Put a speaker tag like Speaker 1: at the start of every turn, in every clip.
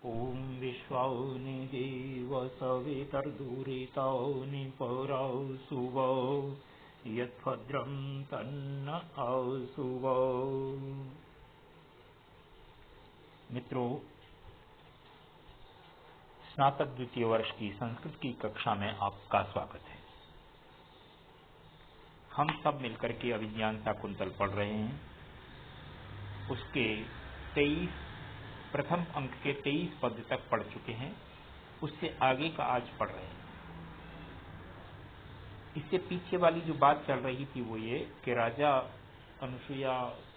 Speaker 1: ॐ विश्वानि देव सवितर्दुरितौ निपरौ सुवौ यद्भद्रं तन्न आसुवौ। मित्रों, स्नातक द्वितीय वर्ष की संस्कृत की कक्षा में आपका स्वागत है। हम सब मिलकर के अभिज्ञान शाकुंतल पढ़ रहे हैं। उसके 23 प्रथम अंक के 23 पद तक पढ़ चुके हैं। उससे आगे का आज पढ़ रहे हैं। इससे पीछे वाली जो बात चल रही थी वो ये कि राजा अनुसुईया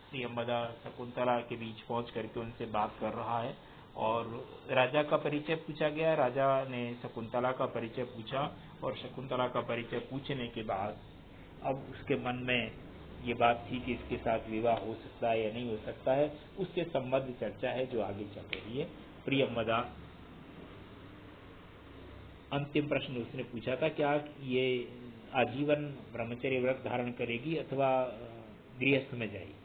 Speaker 1: प्रियंवदा शकुंतला के बीच पहुंच करके उनसे बात कर रहा है और राजा का परिचय पूछा गया। राजा ने शकुंतला का परिचय पूछा और शकुंतला का परिचय पूछने के बाद अब उसके मन में ये बात थी कि इसके साथ विवाह हो सकता है या नहीं हो सकता है। उससे संबद्ध चर्चा है जो आगे चल रही है। प्रियंवदा अंतिम प्रश्न उसने पूछा था, क्या ये आजीवन ब्रह्मचर्य व्रत धारण करेगी अथवा गृहस्थ में जाएगी।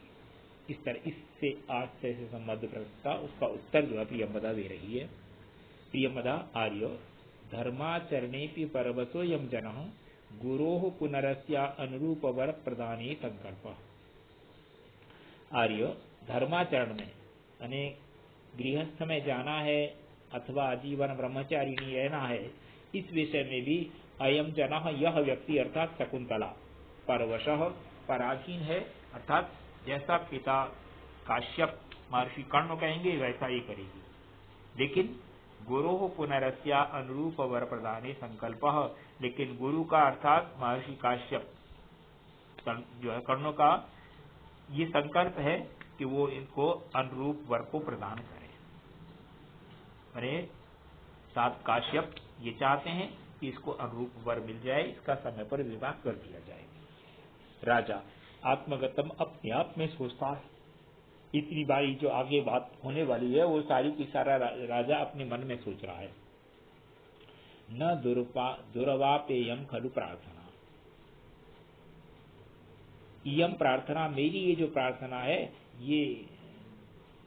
Speaker 1: इस तरह इससे आज से संबद्ध प्रश्न था। उसका उत्तर जो है प्रियंवदा दे रही है। प्रियंवदा आर्य धर्माचरणेपि परवसो यम जनः गुरोः पुनरस्या अनुरूप वर प्रदाने संकल्प। आर्य धर्माचरण में यानी गृहस्थ में जाना है अथवा आजीवन ब्रह्मचारिणी रहना है, इस विषय में भी अयम जनः यह व्यक्ति अर्थात शकुंतला परवशः पराधीन है। अर्थात जैसा पिता काश्यप महर्षि कर्ण कहेंगे वैसा ही करेगी। लेकिन गुरोः पुनरस्या अनुरूप वर प्रदाने संकल्प, लेकिन गुरु का अर्थात महर्षि काश्यप जो है कर्णों का ये संकल्प है कि वो इनको अनुरूप वर को प्रदान करे। अरे सात काश्यप ये चाहते हैं कि इसको अनुरूप वर मिल जाए, इसका समय पर विवाह कर दिया जाए। राजा आत्मगतम अपने आप में सोचता है। इतनी बारी जो आगे बात होने वाली है वो सारी की सारा राजा अपने मन में सोच रहा है। न दुर्वापेयम खलु प्रार्थना, इयम प्रार्थना, मेरी ये जो प्रार्थना है ये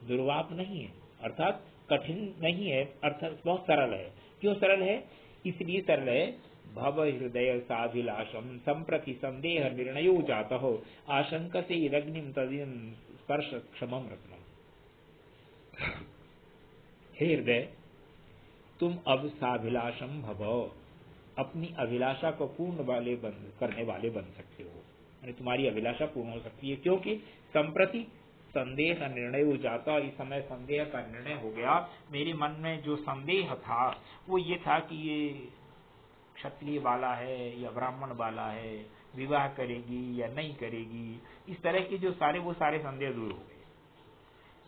Speaker 1: दुर्वाप नहीं है, अर्थात कठिन नहीं है, अर्थात बहुत सरल है। क्यों सरल है? इसलिए सरल है भव हृदय साभिलाषम संप्रति संदेह निर्णयो जाता हो आशंक से इदग्निम तदिन स्पर्श क्षमम रत्नम। हे हृदय, तुम अब साभिलाषम भव, अपनी अभिलाषा को पूर्ण करने वाले बन सकते हो। यानी तुम्हारी अभिलाषा पूर्ण हो सकती है, क्योंकि संप्रति संदेह निर्णय हो जाता। इस समय संदेह का निर्णय हो गया। मेरे मन में जो संदेह था वो ये था कि ये क्षत्रिय वाला है या ब्राह्मण वाला है, विवाह करेगी या नहीं करेगी, इस तरह के जो वो सारे संदेह दूर हो गए।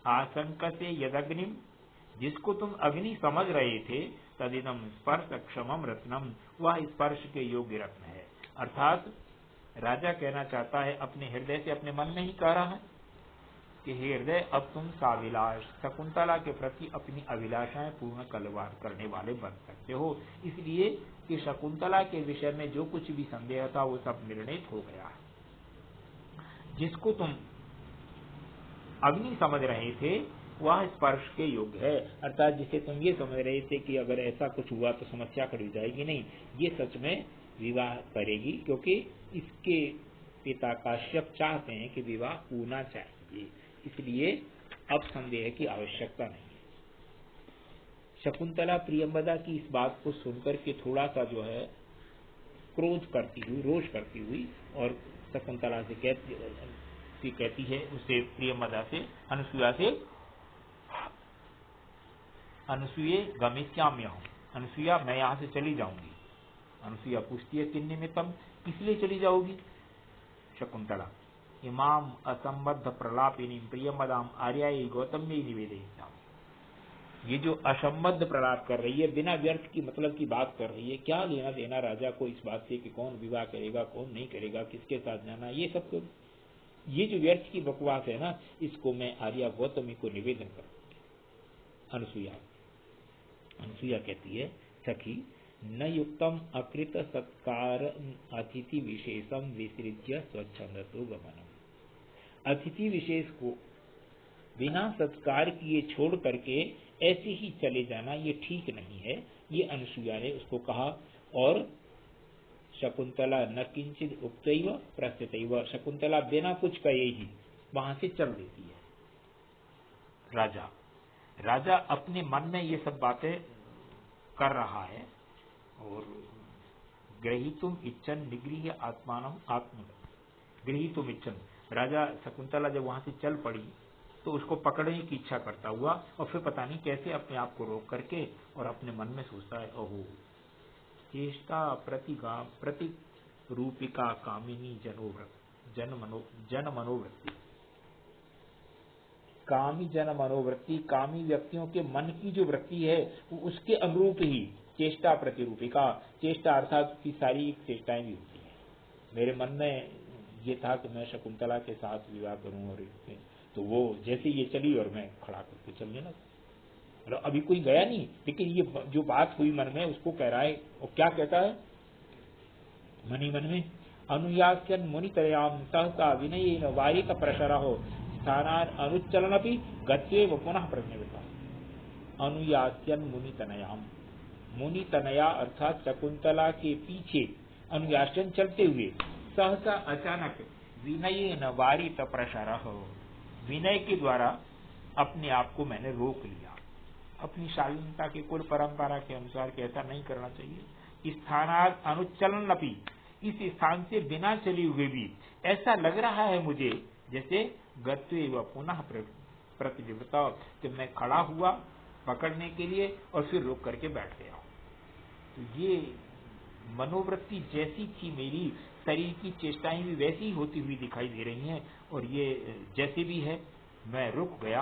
Speaker 1: आशंका से यदग्निम, जिसको तुम अग्नि समझ रहे थे, तदिदम स्पर्श क्षमम रत्नम, वह स्पर्श के योग्य रत्न है। अर्थात राजा कहना चाहता है, अपने हृदय से अपने मन में ही कह रहा है कि हे हृदय, अब तुम साविलाष शकुंतला के प्रति अपनी अभिलाषाएं पूर्ण करने वाले बन सकते हो। इसलिए कि शकुंतला के विषय में जो कुछ भी संदेह था वो सब निर्णित हो गया। जिसको तुम अग्नि समझ रहे थे वह स्पर्श के योग्य है। अर्थात जिसे तुम ये समझ रहे थे कि अगर ऐसा कुछ हुआ तो समस्या खड़ी जाएगी, नहीं, ये सच में विवाह करेगी, क्योंकि इसके पिता काश्यप चाहते हैं कि विवाह होना चाहिए। इसलिए अब संदेह की आवश्यकता नहीं है। शकुंतला प्रियंवदा की इस बात को सुनकर के थोड़ा सा जो है क्रोध करती हुई, रोष करती हुई, और शकुंतला से कहती है उसे प्रियंवदा से, अनुसुईया से, अनुसुईये गमिष्याम्यहम्, अनुसुईया मैं यहाँ से चली जाऊंगी। अनुसुईया पूछती है किन निमित्तम, किस लिए चली जाओगी? शकुंतला इमाम असंबद्ध प्रलापिनी प्रियंवदाम आर्यायी गौतम्यै निवेदयिष्यामि। ये जो असंबद्ध प्रलाप कर रही है, बिना व्यर्थ की मतलब की बात कर रही है, क्या लेना देना राजा को इस बात से कि कौन विवाह करेगा कौन नहीं करेगा, किसके साथ जाना, ये सब तो ये जो व्यर्थ की बकवास है ना, इसको मैं आर्या गौतमी को निवेदन करूंगी। अनुसुईया कहती है, सखी न युक्तम अकृत सत्कार अतिथि विशेषम विसृज्य स्वच्छंदतो गमनम। अतिथि विशेष को बिना सत्कार किए छोड़ करके ऐसे ही चले जाना ये ठीक नहीं है, ये अनुसूया ने उसको कहा। और शकुंतला न किंचित उक्तैव प्रस्थितैव, शकुंतला बिना कुछ कहे ही वहां से चल देती है। राजा अपने मन में ये सब बातें कर रहा है और ग्रहीतुम इच्छन निगृह्य आत्मानम आत्म ग्रहीतुम इच्छन, राजा शकुंतला जब वहां से चल पड़ी तो उसको पकड़ने की इच्छा करता हुआ और फिर पता नहीं कैसे अपने आप को रोक करके और अपने मन में सोचता है, ओहो चेष्टा प्रति रूपिका कामिनी जन मनोवृत्ति, कामी जन मनोवृत्ति, कामी व्यक्तियों के मन की जो वृत्ति है वो उसके अनुरूप ही चेष्टा प्रतिरूपिका, चेष्टा अर्थात की सारी चेष्टाएं भी होती है। मेरे मन में ये था कि मैं शकुंतला के साथ विवाह करूं और तो वो जैसे ये चली और मैं खड़ा करके चलने लगा। मतलब अभी कोई गया नहीं, लेकिन ये जो बात हुई मन में उसको कह रहा है। और क्या कहता है मन ही मन में, अनुयास्यन मुनितरयाम सहसा विनयेन वारिक प्रशरहो स्थानान अनुच्चलनपि गत्ये व पुनः प्रज्ञवता। अनुयास्यन मुनितनयाम, मुनितनया अर्थात शकुंतला के पीछे अनुयास्यन चलते हुए, सहसा अचानक विनयेन वारित प्रशरहो, विनय के द्वारा अपने आप को मैंने रोक लिया। अपनी शालीनता के कुल परंपरा के अनुसार कि ऐसा नहीं करना चाहिए। स्थानात अनुच्चलन अपि, इस स्थान से बिना चले हुए भी ऐसा लग रहा है मुझे जैसे गत्वे व पुनः प्रतिनिवृत्ता, कि मैं खड़ा हुआ पकड़ने के लिए और फिर रोक करके बैठ गया। तो ये मनोवृत्ति जैसी थी मेरी, शरीर की चेष्टाएं भी वैसी होती हुई दिखाई दे रही हैं और ये जैसे भी है मैं रुक गया।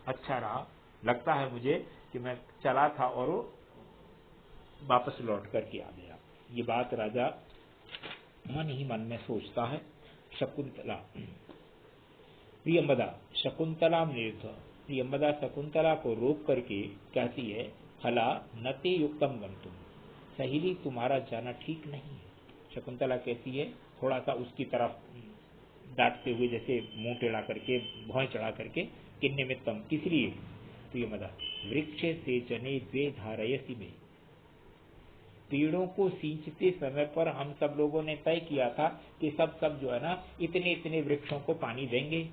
Speaker 1: अच्छा रहा, लगता है मुझे कि मैं चला था और वापस लौट करके आ गया। ये बात राजा मन ही मन में सोचता है। शकुंतला प्रियंवदा शकुंतला निरुद्ध, प्रियंवदा शकुंतला को रोक करके कहती है, हला नते युक्तम गंतुम, सहेली तुम्हारा जाना ठीक नहीं है। शकुंतला कहती है थोड़ा सा उसकी तरफ डांटते हुए, जैसे मुंह टेढ़ा करके भौं चढ़ा करके, किन निमित्तम किस लिए, प्रियंवदा वृक्ष से जने द्वे धारयसी में, पेड़ों को सींचते समय पर हम सब लोगों ने तय किया था कि सब जो है ना इतने इतने वृक्षों को पानी देंगे,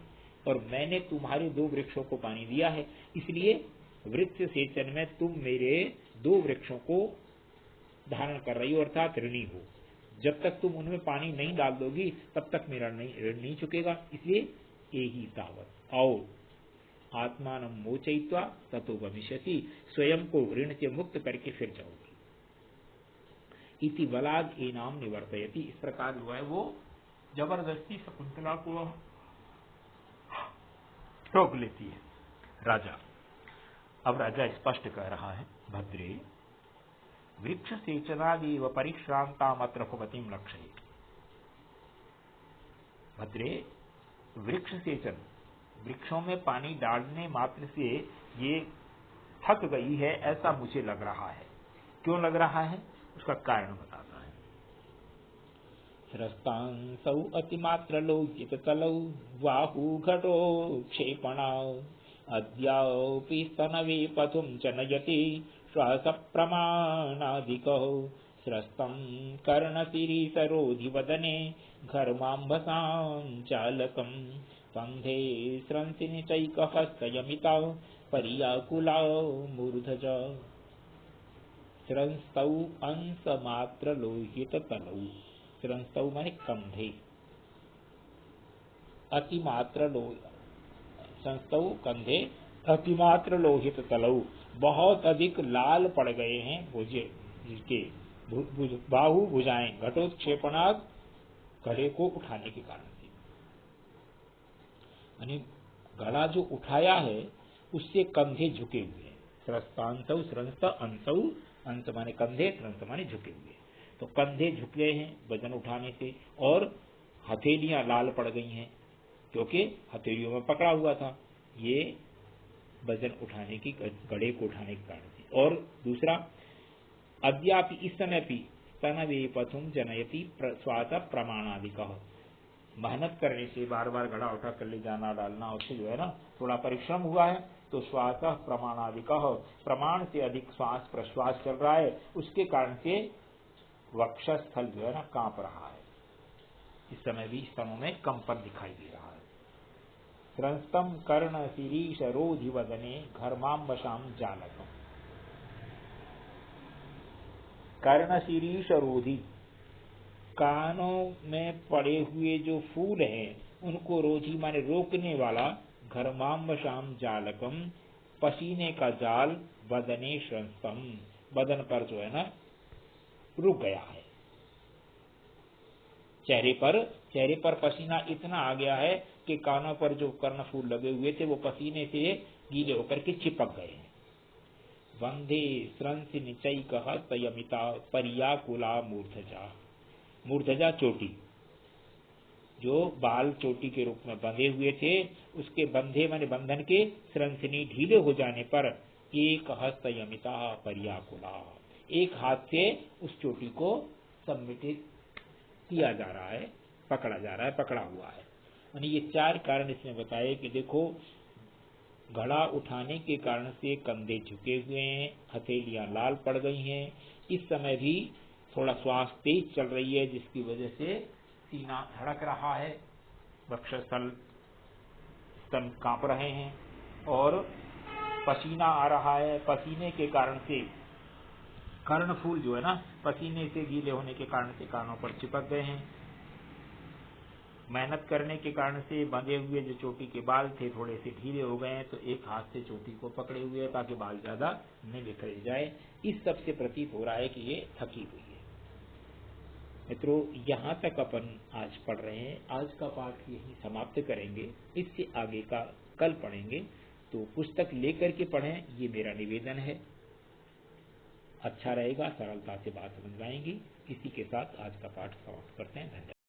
Speaker 1: और मैंने तुम्हारे 2 वृक्षों को पानी दिया है, इसलिए वृक्ष सेचन में तुम मेरे 2 वृक्षों को धारण कर रही हो, अर्थात ऋणी हो। जब तक तुम उनमें पानी नहीं डाल दोगी तब तक मेरा ऋण नहीं चुकेगा, इसलिए यही तावत आओ आत्मान मोचयित्वा ततो भविष्यति, स्वयं को ऋण से मुक्त करके फिर जाओगी। इति बलाद एनाम निवर्तयति, इस प्रकार जो है वो जबरदस्ती शकुंतला को रोक लेती है राजा। अब राजा स्पष्ट कह रहा है, भद्रे वृक्ष सेचनादेव परिश्रांतामत्र भवतीं लक्ष्ये। भद्रे वृक्ष सेचन, वृक्षों में पानी डालने मात्र से ये थक गई है ऐसा मुझे लग रहा है। क्यों लग रहा है, उसका कारण बताता है। स्रस्तांसौ अतिमात्र लोकित तलौ वाहु घटो क्षेपणाौ, अद्यापि स्तनवे पथुं च नयति श्वास प्रमाणाधिकौ, स्रस्तं कर्णशिरीसरोधि वदने घर्माम्भसां चालकं, स्कन्धे स्रंसिनिचैकहस्तयमितौ पर्याकुलौ मूर्धज, स्रंस्तौ अंशमात्र लोहित तलौ, स्रंस्तौ माने कंधे, अतिमात्र संस्तौ कंधे, अतिमात्र लोहित तलौ, बहुत अधिक लाल पड़ गए हैं भुजे, जिसके बाहु भुजाएं, घटोत्क्षेपणात् घड़े को उठाने के कारण से, यानी घड़ा जो उठाया है उससे कंधे झुके हुए हैं। स्रस्तांसौ, स्रंस्त अंसौ, अंस माने कंधे, स्रंस्त माने झुके हुए, तो कंधे झुक गए हैं वजन उठाने से, और हथेलियां लाल पड़ गई हैं क्योंकि हथेलियों में पकड़ा हुआ था ये वजन उठाने की, घड़े को उठाने के कारण से। और दूसरा, अद्यापि इस समय भी स्तनवे पथुम जनयति श्वास प्रमाणाधिकः, मेहनत करने से बार बार घड़ा उठा कर ले जाना डालना, उससे जो है ना थोड़ा परिश्रम हुआ है तो श्वास प्रमाणादिक, प्रमाण से अधिक श्वास प्रश्वास चल रहा है, उसके कारण से वक्षस्थल जो है ना कांप रहा है। इस समय भी स्तनों में कंपन दिखाई दे रहा है। त्रंस्तम कर्ण शिरीष रोधि वदने घर्माम्बशाम जालकम। कर्ण शिरीष रोधि, कानों में पड़े हुए जो फूल हैं उनको रोधी माने रोकने वाला, घर्माम्बशाम जालकम, पसीने का जाल, बदने श्रंस्तम, बदन पर जो है ना रुक गया है। चेहरे पर पसीना इतना आ गया है कि कानों पर जो कर्णफूल लगे हुए थे वो पसीने से गीले होकर के चिपक गए हैं। वंदे स्रंस निचैक हस्तयमिता पर्याकुला मूर्धजा। मूर्धजा चोटी, जो बाल चोटी के रूप में बंधे हुए थे, उसके बंधे माने बंधन के स्रंसनी ढीले हो जाने पर एक हस्तयमिता पर्याकुला, एक हाथ से उस चोटी को सम्मिलित किया जा रहा है, पकड़ा जा रहा है, पकड़ा हुआ है। यानी ये चार कारण इसमें बताए कि देखो, घड़ा उठाने के कारण से कंधे झुके हुए हैं, हथेलियां लाल पड़ गई हैं, इस समय भी थोड़ा श्वास तेज चल रही है जिसकी वजह से सीना धड़क रहा है, वक्षस्थल स्तन कांप रहे हैं और पसीना आ रहा है। पसीने के कारण से कर्णफूल जो है ना पसीने से गीले होने के कारण से कानों पर चिपक गए हैं। मेहनत करने के कारण से बंधे हुए जो चोटी के बाल थे थोड़े से ढीले हो गए हैं, तो एक हाथ से चोटी को पकड़े हुए हैं ताकि बाल ज्यादा नहीं बिखरे जाए। इस सब से प्रतीत हो रहा है कि ये थकी हुई है। मित्रों, यहाँ तक अपन आज पढ़ रहे हैं। आज का पाठ यही समाप्त करेंगे, इससे आगे का कल पढ़ेंगे। तो पुस्तक लेकर के पढ़ें, ये मेरा निवेदन है। अच्छा रहेगा, सरलता से बात समझ आएंगी। इसी के साथ आज का पाठ समाप्त करते हैं। धन्यवाद।